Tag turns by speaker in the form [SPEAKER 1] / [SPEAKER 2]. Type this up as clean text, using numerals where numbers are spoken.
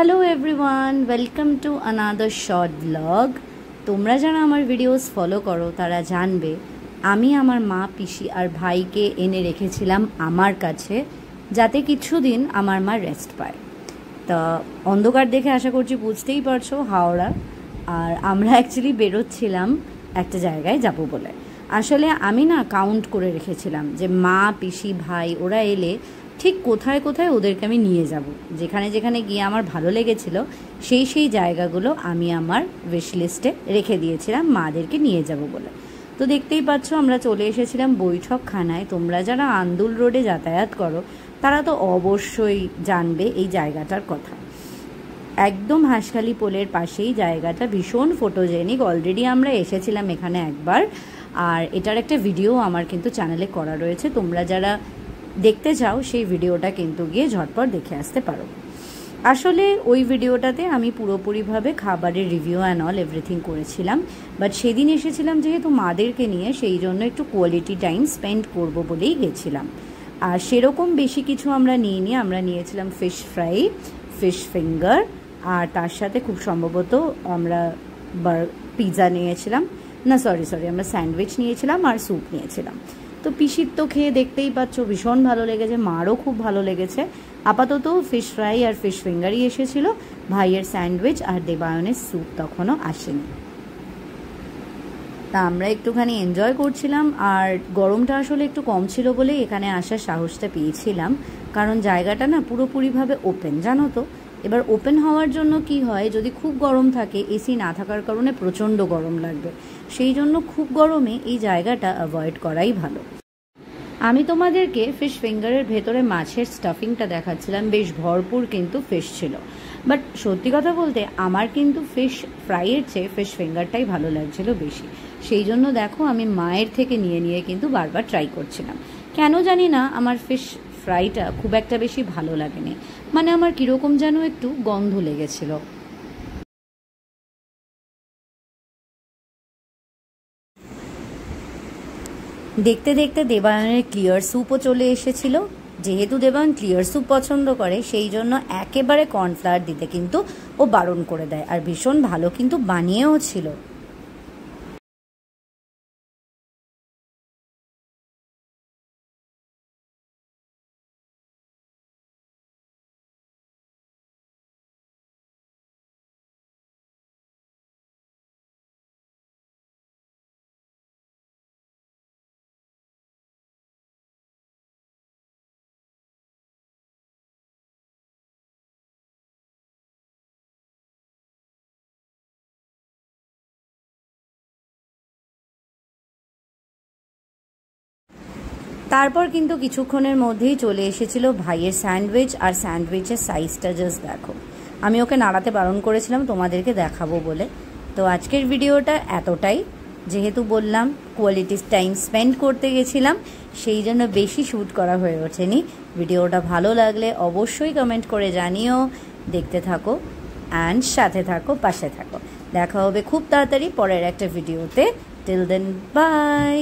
[SPEAKER 1] Hello everyone, welcome to another short blog. তোমরা যারা আমার ভিডিওস ফলো করো তারা জানবে আমি আমার মা, পিসি আর ভাইকে এনে রেখেছিলাম আমার কাছে, যাতে কিছুদিন আমার মা রেস্ট পায়। তা অন্ধকার দেখে আশা করছি বুঝতেই পারছো হাওড়া, আর আমরা অ্যাকচুয়ালি বেরোচ্ছিলাম একটা জায়গায় যাব বলে। আসলে আমি না কাউন্ট করে রেখেছিলাম যে মা, পিসি, ভাই ওরা এলে ঠিক কোথায় কোথায় ওদেরকে আমি নিয়ে যাব, যেখানে যেখানে গিয়ে আমার ভালো লেগেছিল সেই জায়গাগুলো আমি আমার উইশ লিস্টে রেখে দিয়েছিলাম মাদেরকে নিয়ে যাব বলে। তো দেখতেই পাচ্ছ আমরা চলে এসেছিলাম বৈঠকখানায়। তোমরা যারা আন্দুল রোডে যাতায়াত করো তারা তো অবশ্যই জানবে এই জায়গাটার কথা। একদম হাঁসখালি পোলের পাশেই জায়গাটা, ভীষণ ফটোজেনিক। অলরেডি আমরা এসেছিলাম এখানে একবার, আর এটার একটা ভিডিও আমার কিন্তু চ্যানেলে করা রয়েছে। তোমরা যারা দেখতে চাও সেই ভিডিওটা কিন্তু গিয়ে ঝটপট দেখে আসতে পারো। আসলে ওই ভিডিওটাতে আমি পুরোপুরিভাবে খাবারের রিভিউ অ্যান্ড অল এভরিথিং করেছিলাম, বাট সেদিন এসেছিলাম যেহেতু মাদেরকে নিয়ে, সেই জন্য একটু কোয়ালিটি টাইম স্পেন্ড করব বলেই গেছিলাম। আর সেরকম বেশি কিছু আমরা নিইনি। আমরা নিয়েছিলাম ফিশ ফ্রাই, ফিশ ফিঙ্গার, আর তার সাথে খুব সম্ভবত আমরা পিৎজা নিয়েছিলাম, না সরি আমরা স্যান্ডউইচ নিয়েছিলাম আর স্যুপ নিয়েছিলাম। তো পিসির তো খেয়ে দেখতেই পাচ্ছ ভীষণ ভালো লেগেছে, মারও খুব ভালো লেগেছে। আপাতত ফিশ ফ্রাই আর ফিশ ফিঙ্গারই এসেছিল, ভাইয়ের স্যান্ডউইচ আর দেবায়নের স্যুপ তখনও আসেনি। তা আমরা একটুখানি এনজয় করছিলাম, আর গরমটা আসলে একটু কম ছিল বলে এখানে আসার সাহসটা পেয়েছিলাম, কারণ জায়গাটা না পুরোপুরিভাবে ওপেন, জানো তো। এবার ওপেন হওয়ার জন্য কি হয়, যদি খুব গরম থাকে এসি না থাকার কারণে প্রচণ্ড গরম লাগবে, সেই জন্য খুব গরমে এই জায়গাটা অ্যাভয়েড করাই ভালো। আমি তোমাদেরকে ফিশ ফিঙ্গারের ভেতরে মাছের স্টাফিংটা দেখাচ্ছিলাম, বেশ ভরপুর কিন্তু ফিশ ছিল। বাট সত্যি কথা বলতে আমার কিন্তু ফিশ ফ্রাইয়ের চেয়ে ফিশ ফিঙ্গারটাই ভালো লাগছিল বেশি। সেই জন্য দেখো আমি মায়ের থেকে নিয়ে কিন্তু বারবার ট্রাই করছিলাম। কেন জানি না আমার ফিশ ফ্রাইটা খুব একটা বেশি ভালো লাগেনি, মানে আমার কীরকম যেন একটু গন্ধ লেগেছিল। দেখতে দেখতে দেবায়নের ক্লিয়ার স্যুপও চলে এসেছিল। যেহেতু দেবায়ন ক্লিয়ার স্যুপ পছন্দ করে, সেই জন্য একেবারে কর্নফ্লাওয়ার দিতে কিন্তু ও বারণ করে দেয়, আর ভীষণ ভালো কিন্তু বানিয়েও ছিল। তারপর কিন্তু কিছুক্ষণের মধ্যেই চলে এসেছিল ভাইয়ের স্যান্ডউইচ, আর স্যান্ডউইচের সাইজটা জাস্ট দেখো। আমি ওকে নাড়াতে বারণ করেছিলাম তোমাদেরকে দেখাবো বলে। তো আজকের ভিডিওটা এতটাই, যেহেতু বললাম কোয়ালিটি টাইম স্পেন্ড করতে গেছিলাম, সেই জন্য বেশি শ্যুট করা হয়ে ওঠেনি। ভিডিওটা ভালো লাগলে অবশ্যই কমেন্ট করে জানিও। দেখতে থাকো অ্যান্ড সাথে থাকো, পাশে থাকো। দেখা হবে খুব তাড়াতাড়ি পরের একটা ভিডিওতে। Till then by.